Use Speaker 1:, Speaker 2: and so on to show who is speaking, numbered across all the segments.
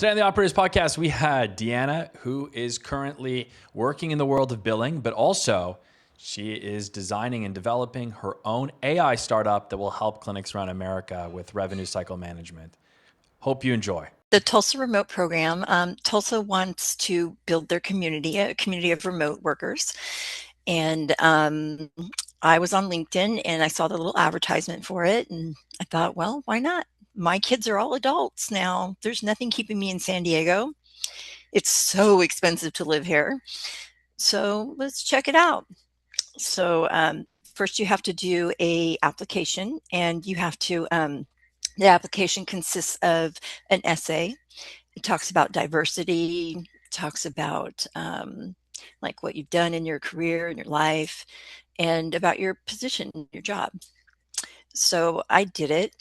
Speaker 1: Today on the Operators Podcast, we had Deanna, who is currently working in the world of billing, but also she is designing and developing her own AI startup that will help clinics around America with revenue cycle management. Hope you enjoy.
Speaker 2: The Tulsa Remote Program, Tulsa wants to build their community, a community of remote workers. And I was on LinkedIn and I saw the little advertisement for it. And I thought, well, why not? My kids are all adults now. There's nothing keeping me in San Diego. It's so expensive to live here. So let's check it out. So first you have to do a application, and you have to the application consists of an essay. It talks about diversity, talks about like what you've done in your career, in your life, and about your position, your job. So I did it,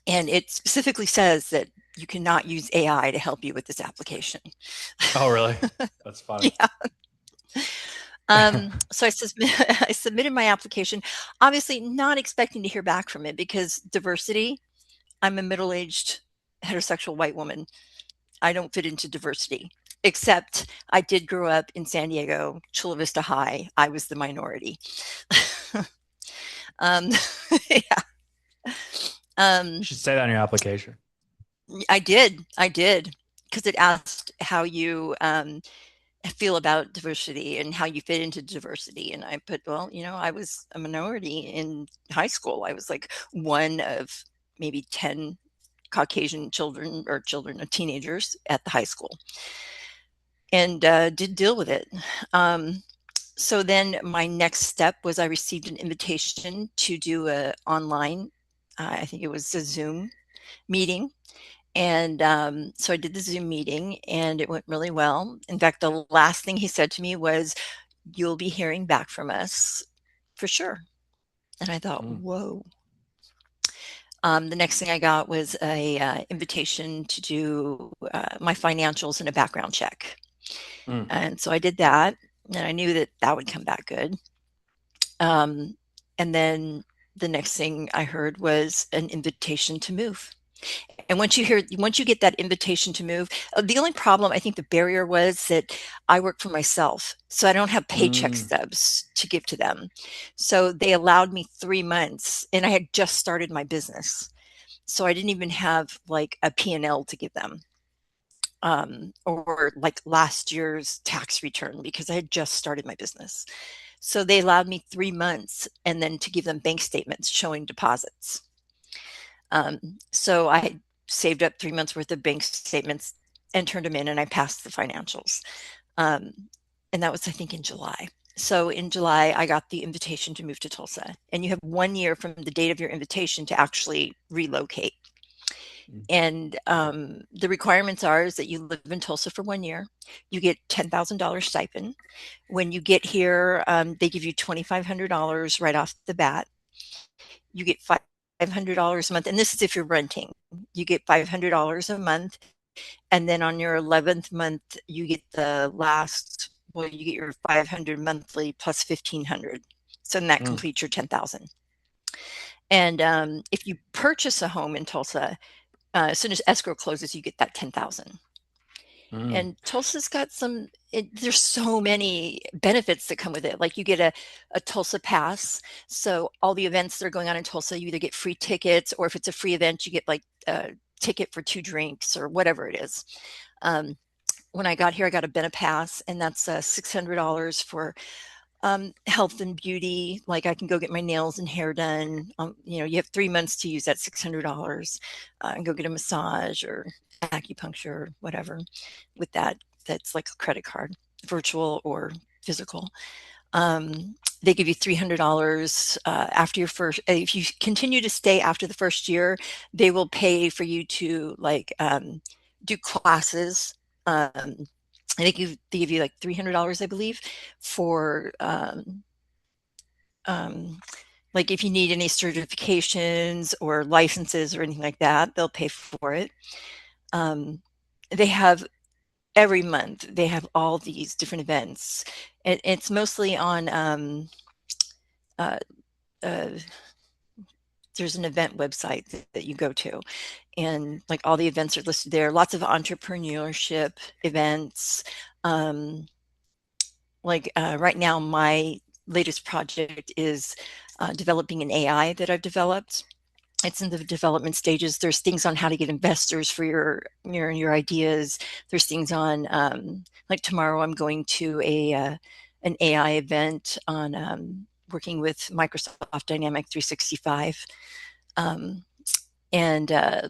Speaker 2: and it specifically says that you cannot use AI to help you with this application.
Speaker 1: Oh, really? That's funny.
Speaker 2: Yeah. So I submitted my application, obviously not expecting to hear back from it because diversity, I'm a middle-aged heterosexual white woman. I don't fit into diversity, except I did grow up in San Diego, Chula Vista High. I was the minority. um, yeah.
Speaker 1: You
Speaker 2: Um,
Speaker 1: should say that on your application.
Speaker 2: I did, because it asked how you feel about diversity and how you fit into diversity. And I put, well, I was a minority in high school. I was like one of maybe 10 Caucasian children or children of teenagers at the high school, and did deal with it. So then my next step was I received an invitation to do a online, I think it was a Zoom meeting. And so I did the Zoom meeting and it went really well. In fact, the last thing he said to me was, "You'll be hearing back from us for sure." And I thought,
Speaker 1: Mm,
Speaker 2: whoa. The next thing I got was a invitation to do my financials and a background check.
Speaker 1: mm.
Speaker 2: And so I did that, and I knew that that would come back good. Um, and then the next thing I heard was an invitation to move. And once you get that invitation to move, the only problem, I think the barrier was that I work for myself. So I don't have paycheck
Speaker 1: Mm.
Speaker 2: stubs to give to them. So they allowed me 3 months, and I had just started my business. So I didn't even have like a P&L to give them, or like last year's tax return, because I had just started my business. So they allowed me 3 months and then to give them bank statements showing deposits. So I saved up 3 months worth of bank statements and turned them in, and I passed the financials. Um, and that was, I think, in July. So in July, I got the invitation to move to Tulsa. And you have 1 year from the date of your invitation to actually relocate.
Speaker 1: Mm.
Speaker 2: And the requirements are is that you live in Tulsa for 1 year. You get $10,000 stipend. When you get here, they give you $2,500 right off the bat. You get $500 a month, and this is if you're renting. You get $500 a month, and then on your 11th month, you get the last. Well, you get your 500 monthly plus 1,500. So then that
Speaker 1: Mm.
Speaker 2: completes your 10,000. And if you purchase a home in Tulsa, as soon as escrow closes, you get that 10,000.
Speaker 1: Mm.
Speaker 2: And Tulsa's got there's so many benefits that come with it. Like you get a Tulsa pass. So all the events that are going on in Tulsa, you either get free tickets, or if it's a free event, you get like a ticket for 2 drinks or whatever it is. Um, when I got here, I got a Benepass, and that's $600 for health and beauty. Like I can go get my nails and hair done. You have 3 months to use that $600 and go get a massage or acupuncture or whatever with that. That's like a credit card, virtual or physical. They give you $300 after your first. If you continue to stay after the first year, they will pay for you to like do classes. They give you like $300, I believe, for um, like if you need any certifications or licenses or anything like that, they'll pay for it. Um, they have every month they have all these different events. It's mostly on uh, uh, there's an event website that you go to, and like all the events are listed there. Lots of entrepreneurship events. Um, right now, my latest project is developing an AI that I've developed. It's in the development stages. There's things on how to get investors for your ideas. There's things on like tomorrow I'm going to a an AI event on working with Microsoft Dynamic 365, um, and uh,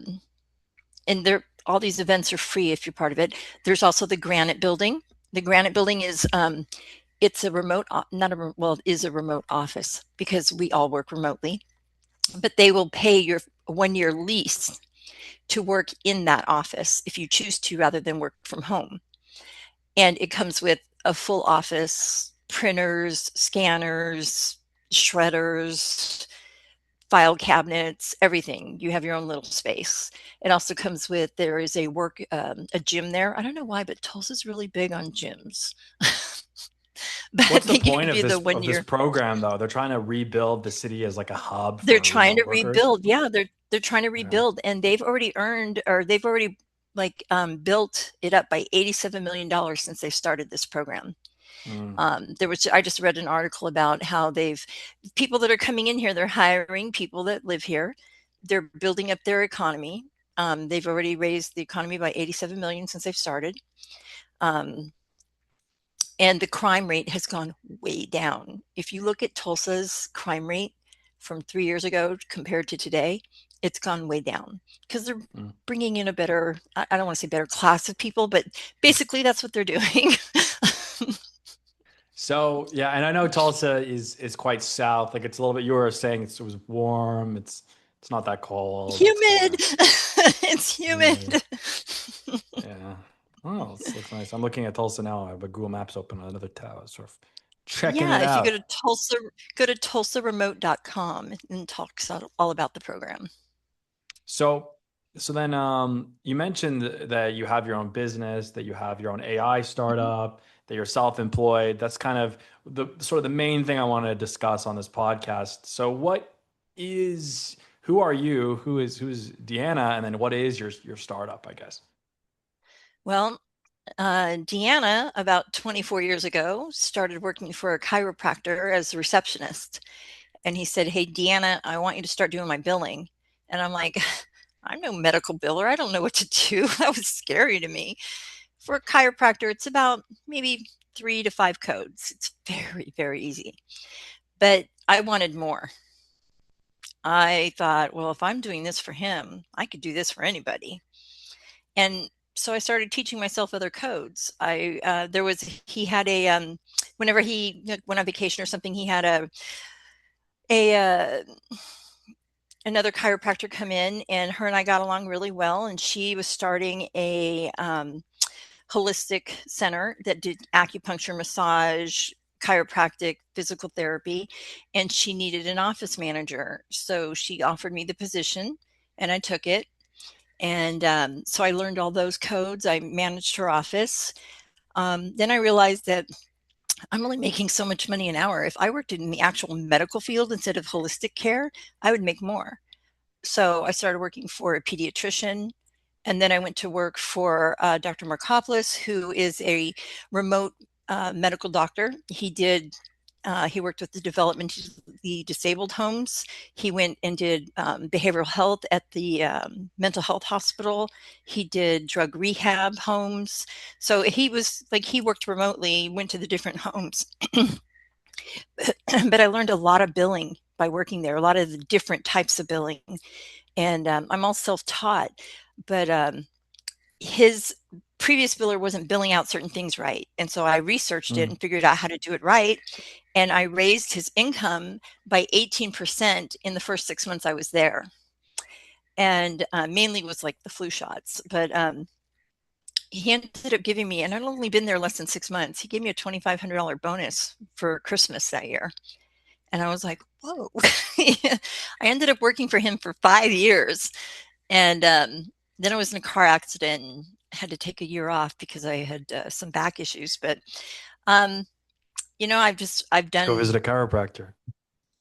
Speaker 2: and there all these events are free if you're part of it. There's also the Granite Building. The Granite Building is it's a remote, not a well, it is a remote office because we all work remotely, but they will pay your 1 year lease to work in that office if you choose to, rather than work from home. And it comes with a full office, printers, scanners, shredders, file cabinets, everything. You have your own little space. It also comes with, there is a gym there. I don't know why, but Tulsa's really big on gyms. But
Speaker 1: What's the
Speaker 2: they
Speaker 1: point
Speaker 2: give you the one
Speaker 1: of this
Speaker 2: year.
Speaker 1: program though? They're trying to rebuild the city as like a hub
Speaker 2: They're
Speaker 1: for
Speaker 2: trying
Speaker 1: remote
Speaker 2: to
Speaker 1: workers.
Speaker 2: rebuild. Yeah, they're trying to
Speaker 1: Yeah.
Speaker 2: rebuild, and they've already earned, or they've already built it up by $87 million since they started this program.
Speaker 1: Mm,
Speaker 2: I just read an article about how people that are coming in here, they're hiring people that live here. They're building up their economy. They've already raised the economy by 87 million since they've started. Um, and the crime rate has gone way down. If you look at Tulsa's crime rate from 3 years ago compared to today, it's gone way down because they're
Speaker 1: mm.
Speaker 2: bringing in a better, I don't want to say better class of people, but basically that's what they're doing.
Speaker 1: So yeah, and I know Tulsa is quite south. Like it's a little bit. You were saying it was warm. It's not that cold. It's kind
Speaker 2: Humid.
Speaker 1: of
Speaker 2: It's
Speaker 1: humid.
Speaker 2: humid.
Speaker 1: Yeah. Oh, this looks nice. I'm looking at Tulsa now. I have a Google Maps open on another tab, sort of checking
Speaker 2: Yeah,
Speaker 1: it
Speaker 2: if you
Speaker 1: out.
Speaker 2: go to tulsaremote.com and it talks all about the program.
Speaker 1: So, so then you mentioned that you have your own business, that you have your own AI
Speaker 2: Mhm.
Speaker 1: startup, that you're self-employed. That's kind of the sort of the main thing I want to discuss on this podcast. So, who are you? Who's Deanna? And then what is your startup, I guess?
Speaker 2: Well, Deanna, about 24 years ago, started working for a chiropractor as a receptionist. And he said, "Hey, Deanna, I want you to start doing my billing." And I'm like, "I'm no medical biller. I don't know what to do." That was scary to me. For a chiropractor, it's about maybe 3 to 5 codes. It's very, very easy. But I wanted more. I thought, well, if I'm doing this for him, I could do this for anybody. And so I started teaching myself other codes. There was, he had whenever he went on vacation or something, he had a, another chiropractor come in, and her and I got along really well. And she was starting a, holistic center that did acupuncture, massage, chiropractic, physical therapy, and she needed an office manager. So she offered me the position, and I took it. And so I learned all those codes. I managed her office. Then I realized that I'm only making so much money an hour. If I worked in the actual medical field instead of holistic care, I would make more. So I started working for a pediatrician. And then I went to work for Dr. Markopoulos, who is a remote medical doctor. He worked with the development of the disabled homes. He went and did behavioral health at the mental health hospital. He did drug rehab homes. So he worked remotely, went to the different homes. But I learned a lot of billing by working there, a lot of the different types of billing. And I'm all self-taught, but his previous biller wasn't billing out certain things right. And so I researched it
Speaker 1: Mm.
Speaker 2: and figured out how to do it right. And I raised his income by 18% in the first 6 months I was there. And mainly was like the flu shots. But he ended up giving me, and I'd only been there less than 6 months, he gave me a $2,500 bonus for Christmas that year. And I was like, whoa. I ended up working for him for 5 years. And then I was in a car accident and had to take a year off because I had some back issues. But um, I've
Speaker 1: Go
Speaker 2: done.
Speaker 1: visit a chiropractor.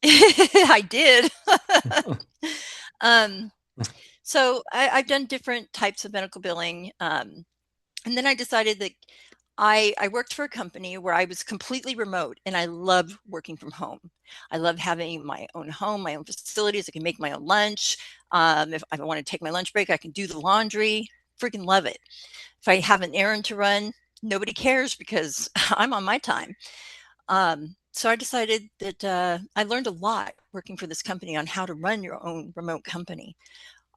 Speaker 2: I did. um, So I've done different types of medical billing. And then I decided that I worked for a company where I was completely remote and I love working from home. I love having my own home, my own facilities. I can make my own lunch. If I want to take my lunch break, I can do the laundry. Freaking love it. If I have an errand to run, nobody cares because I'm on my time. So I decided that I learned a lot working for this company on how to run your own remote company.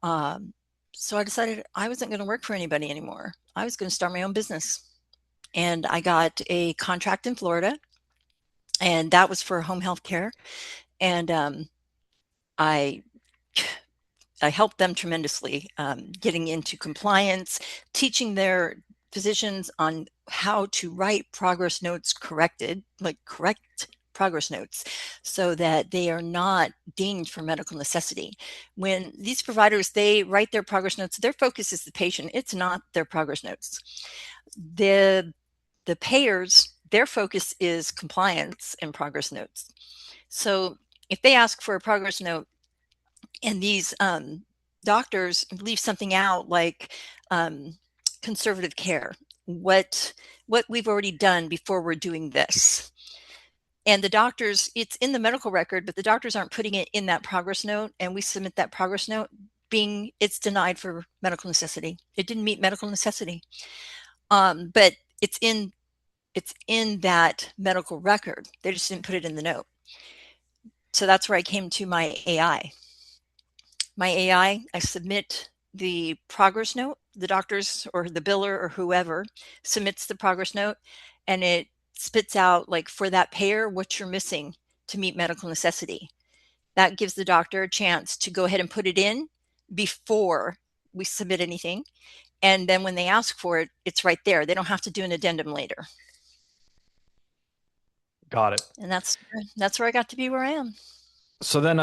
Speaker 2: Um, so I decided I wasn't going to work for anybody anymore. I was going to start my own business. And I got a contract in Florida, and that was for home health care. And I I helped them tremendously, getting into compliance, teaching their physicians on how to write progress notes corrected, like correct progress notes, so that they are not deemed for medical necessity. When these providers, they write their progress notes, their focus is the patient. It's not their progress notes. The the payers, their focus is compliance and progress notes. So if they ask for a progress note and these doctors leave something out like um, conservative care, what we've already done before we're doing this, and the doctors, it's in the medical record, but the doctors aren't putting it in that progress note, and we submit that progress note being it's denied for medical necessity. It didn't meet medical necessity, but it's in that medical record. They just didn't put it in the note. So that's where I came to my AI. My AI, I submit the progress note, the doctors or the biller or whoever submits the progress note, and it spits out, like, for that payer, what you're missing to meet medical necessity. That gives the doctor a chance to go ahead and put it in before we submit anything. And then when they ask for it, it's right there. They don't have to do an addendum later.
Speaker 1: Got it.
Speaker 2: And that's where I got to be where I am.
Speaker 1: So then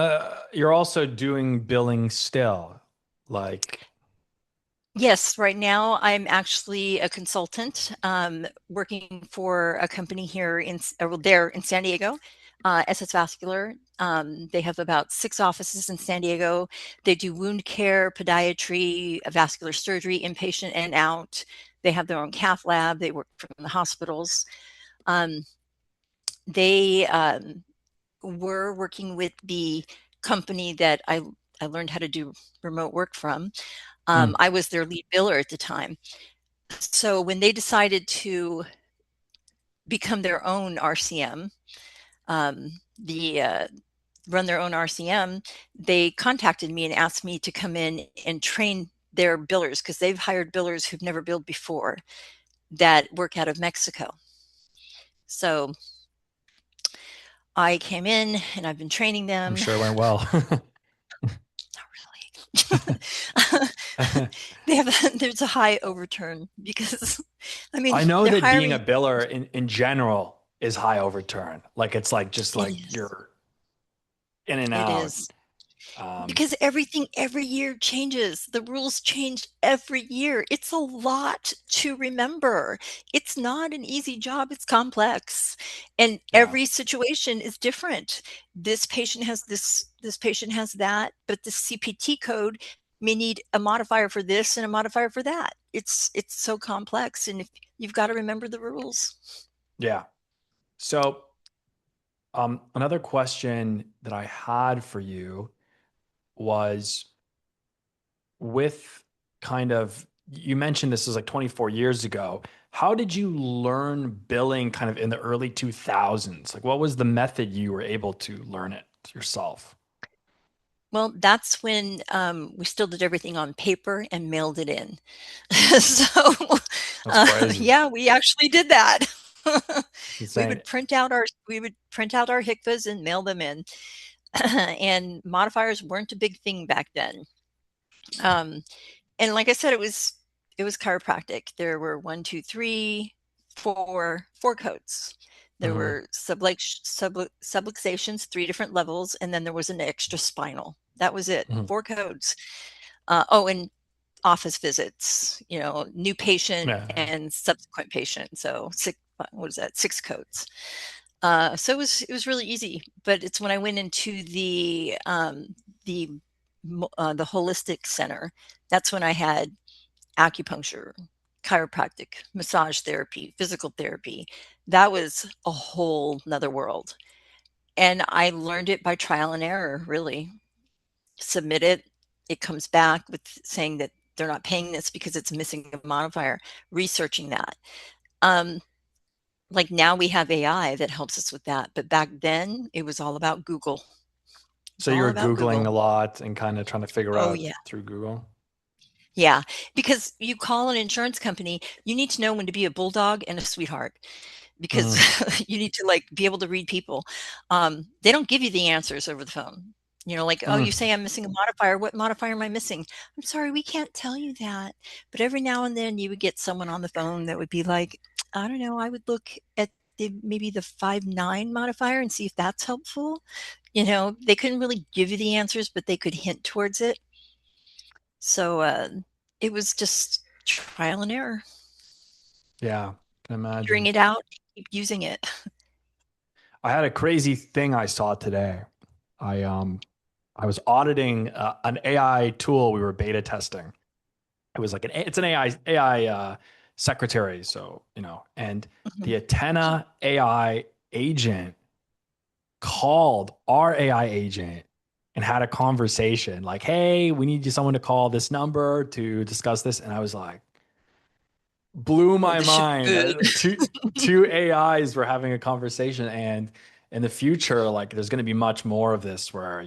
Speaker 1: you're also doing billing still, like,
Speaker 2: Yes, right now I'm actually a consultant, working for a company here well, there in San Diego, SS Vascular. They have about 6 offices in San Diego. They do wound care, podiatry, vascular surgery, inpatient and out. They have their own cath lab. They work from the hospitals. Um, they were working with the company that I learned how to do remote work from.
Speaker 1: mm,
Speaker 2: I was their lead biller at the time. So when they decided to become their own RCM, the run their own RCM, they contacted me and asked me to come in and train their billers, because they've hired billers who've never billed before that work out of Mexico. So I came in and I've been training
Speaker 1: I'm
Speaker 2: them.
Speaker 1: sure it went well.
Speaker 2: Not really. They have there's a high overturn because I mean
Speaker 1: I know
Speaker 2: they're
Speaker 1: that being a
Speaker 2: hiring.
Speaker 1: biller in general is high overturn. Like it's like just
Speaker 2: It
Speaker 1: like
Speaker 2: is.
Speaker 1: you're in and
Speaker 2: It
Speaker 1: out.
Speaker 2: is.
Speaker 1: Um,
Speaker 2: Because everything every year changes. The rules change every year. It's a lot to remember. It's not an easy job. It's complex. And
Speaker 1: yeah,
Speaker 2: every situation is different. This patient has this patient has that, but the CPT code may need a modifier for this and a modifier for that. It's so complex, and if you've got to remember the rules.
Speaker 1: yeah. So another question that I had for you was with kind of you mentioned this was like 24 years ago. How did you learn billing kind of in the early 2000s? Like what was the method you were able to learn it yourself?
Speaker 2: Well, that's when we still did everything on paper and mailed it in. So,
Speaker 1: That's crazy.
Speaker 2: yeah, we actually did that.
Speaker 1: It's insane.
Speaker 2: We would print out our HICVAs and mail them in, and modifiers weren't a big thing back then. Um, and like I said, it was chiropractic. There were one, two, three, four codes. There
Speaker 1: Mhm.
Speaker 2: were subluxations, 3 different levels, and then there was an extra spinal. That was it.
Speaker 1: Mhm.
Speaker 2: 4 codes. And office visits, new patient
Speaker 1: Yeah.
Speaker 2: and subsequent patient. So what is that? 6 codes. So it was really easy. But it's when I went into the the holistic center, that's when I had acupuncture, chiropractic, massage therapy, physical therapy. That was a whole nother world. And I learned it by trial and error, really. Submit it, it comes back with saying that they're not paying this because it's missing a modifier, researching that. Um, like now we have AI that helps us with that. But back then it was all about Google. It's
Speaker 1: So you
Speaker 2: all
Speaker 1: were
Speaker 2: about
Speaker 1: Googling
Speaker 2: Google.
Speaker 1: a lot and kind of trying to figure
Speaker 2: Oh,
Speaker 1: out
Speaker 2: yeah.
Speaker 1: through Google.
Speaker 2: Yeah. Because you call an insurance company, you need to know when to be a bulldog and a sweetheart because
Speaker 1: Mm,
Speaker 2: you need to like be able to read people. They don't give you the answers over the phone. Like, oh, you
Speaker 1: mm.
Speaker 2: say I'm missing a modifier. What modifier am I missing? I'm sorry, we can't tell you that. But every now and then you would get someone on the phone that would be like, I don't know, I would look at maybe the 5'9" modifier and see if that's helpful. They couldn't really give you the answers, but they could hint towards it. So it was just trial and error,
Speaker 1: Yeah, can
Speaker 2: figuring
Speaker 1: imagine.
Speaker 2: it out, keep using it.
Speaker 1: I had a crazy thing I saw today. I um I was auditing an AI tool we were beta testing. It was like it's an AI secretary, so and
Speaker 2: Mhm.
Speaker 1: the Antenna AI agent called our AI agent and had a conversation like, "Hey, we need you someone to call this number to discuss this." And I was like, blew
Speaker 2: Oh,
Speaker 1: my
Speaker 2: this should
Speaker 1: mind.
Speaker 2: be good.
Speaker 1: Two AIs were having a conversation, and in the future, like there's going to be much more of this where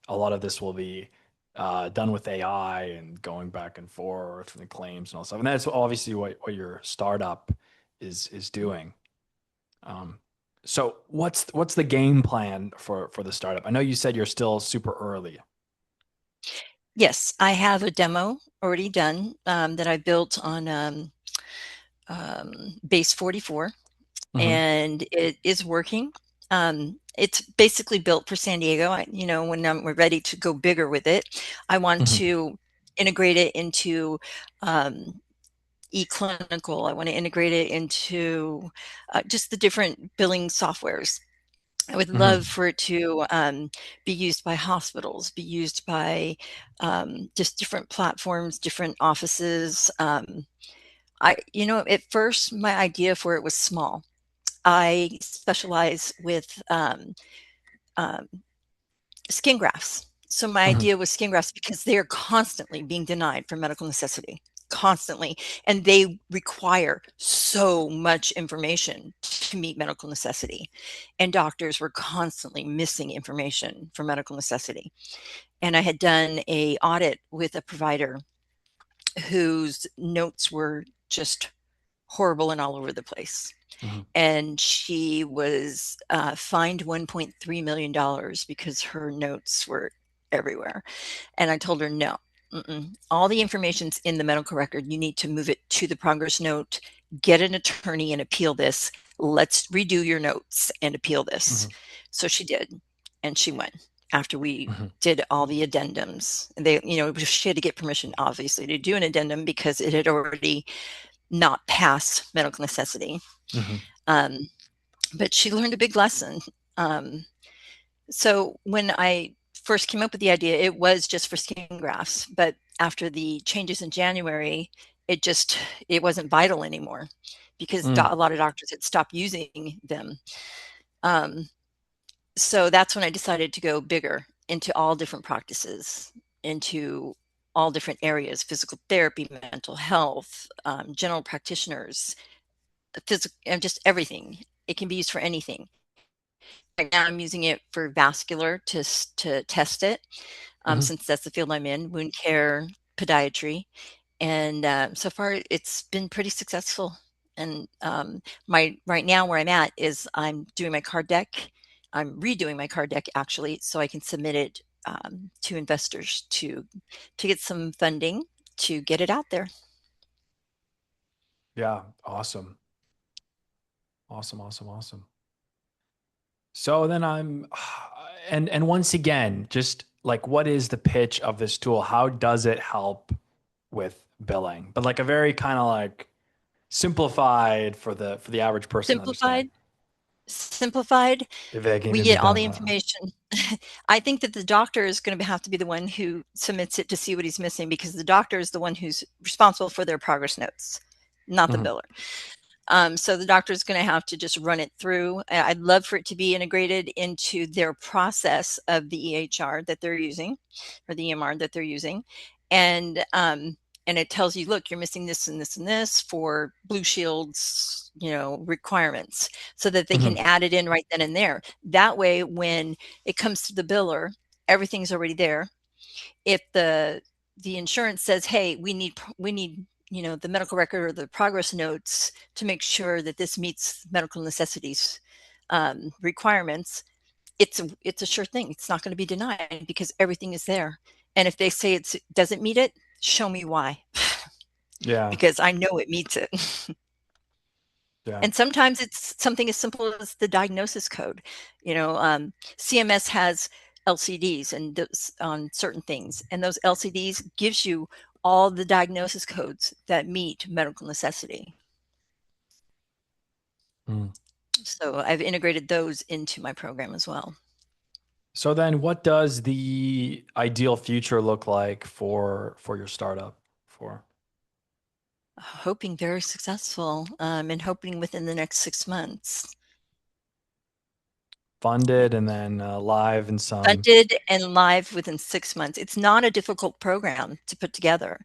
Speaker 1: a lot of this will be done with AI and going back and forth and claims and all stuff. And that's obviously what your startup is doing. Um, so what's the game plan for the startup? I know you said you're still super early.
Speaker 2: Yes, I have a demo already done that I built on Base 44,
Speaker 1: Hmm.
Speaker 2: and it is working. It's basically built for San Diego. When we're ready to go bigger with it, I want
Speaker 1: Hmm.
Speaker 2: to integrate it into um, eClinical. I want to integrate it into just the different billing softwares. I would love
Speaker 1: Hmm.
Speaker 2: for it to be used by hospitals, be used by just different platforms, different offices. At first, my idea for it was small. I specialize with um, skin grafts. So my
Speaker 1: Hmm.
Speaker 2: idea was skin grafts because they are constantly being denied for medical necessity, constantly, and they require so much information to meet medical necessity. And doctors were constantly missing information for medical necessity. And I had done a audit with a provider whose notes were just horrible and all over the place,
Speaker 1: Hmm.
Speaker 2: and she was fined $1.3 million because her notes were everywhere. And I told her, no, all the information's in the medical record. You need to move it to the progress note, get an attorney and appeal this. Let's redo your notes and appeal this.
Speaker 1: Hmm.
Speaker 2: So she did, and she won after we
Speaker 1: Hmm.
Speaker 2: did all the addendums. She had to get permission, obviously, to do an addendum because it had already not passed medical necessity.
Speaker 1: Hmm.
Speaker 2: Um, but she learned a big lesson. Um, so when I first came up with the idea, it was just for skin grafts. But after the changes in January, it wasn't vital anymore because
Speaker 1: Hmm.
Speaker 2: a lot of doctors had stopped using them. Um, so that's when I decided to go bigger into all different practices, into all different areas: physical therapy, mental health, general practitioners, physical, and just everything. It can be used for anything. Right now, I'm using it for vascular to test it,
Speaker 1: Hmm.
Speaker 2: since that's the field I'm in, wound care, podiatry, and so far it's been pretty successful. And my right now where I'm at is I'm doing my card deck. I'm redoing my card deck actually, so I can submit it to investors to get some funding to get it out there.
Speaker 1: Yeah, awesome. Awesome, awesome, awesome. So then and once again, just like what is the pitch of this tool? How does it help with billing? But like a very kind of like simplified for the average person to understand.
Speaker 2: Simplified. simplified.
Speaker 1: if it can
Speaker 2: We
Speaker 1: even be
Speaker 2: get all
Speaker 1: done.
Speaker 2: the information. I think that the doctor is going to have to be the one who submits it to see what he's missing, because the doctor is the one who's responsible for their progress notes, not the
Speaker 1: Mhm.
Speaker 2: biller. So the doctor is going to have to just run it through. I'd love for it to be integrated into their process of the EHR that they're using, or the EMR that they're using, and and it tells you, look, you're missing this and this and this for Blue Shield's, requirements, so that they can
Speaker 1: Mhm.
Speaker 2: add it in right then and there. That way, when it comes to the biller, everything's already there. If the insurance says, hey, we need the medical record or the progress notes to make sure that this meets medical necessities requirements, it's a sure thing. It's not going to be denied because everything is there. And if they say it doesn't meet it, show me why,
Speaker 1: Yeah.
Speaker 2: because I know it meets it.
Speaker 1: Yeah.
Speaker 2: And sometimes it's something as simple as the diagnosis code. CMS has LCDs and on certain things, and those LCDs gives you all the diagnosis codes that meet medical necessity.
Speaker 1: Mm.
Speaker 2: So I've integrated those into my program as well.
Speaker 1: So then what does the ideal future look like for your startup for
Speaker 2: Hoping very successful, and hoping within the next 6 months.
Speaker 1: funded and then live in some
Speaker 2: Funded and live within 6 months. It's not a difficult program to put together.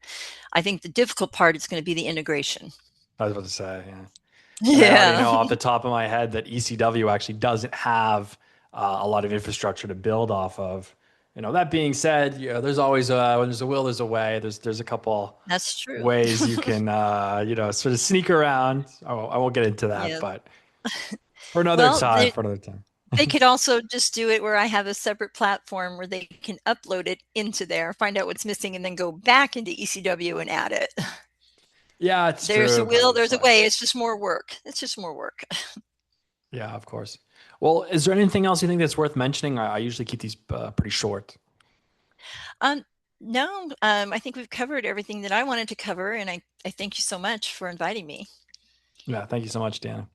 Speaker 2: I think the difficult part is going to be the integration.
Speaker 1: I was about to say, yeah. And I already
Speaker 2: Yeah,
Speaker 1: know off the top of my head that ECW actually doesn't have a lot of infrastructure to build off of. That being said, there's always when there's a will, there's a way. There's a couple
Speaker 2: that's true.
Speaker 1: ways you can sort of sneak around. I won't get into that,
Speaker 2: Yeah.
Speaker 1: but for another
Speaker 2: Well,
Speaker 1: time, for another time.
Speaker 2: they could also just do it where I have a separate platform where they can upload it into there, find out what's missing, and then go back into ECW and add it.
Speaker 1: Yeah, it's
Speaker 2: There's a
Speaker 1: true, but
Speaker 2: will,
Speaker 1: it's
Speaker 2: there's a
Speaker 1: like,
Speaker 2: way. It's just more work. It's just more work.
Speaker 1: yeah, of course. Well, is there anything else you think that's worth mentioning? I usually keep these pretty short.
Speaker 2: Um, no, I think we've covered everything that I wanted to cover, and I thank you so much for inviting me.
Speaker 1: Yeah, thank you so much, Dan.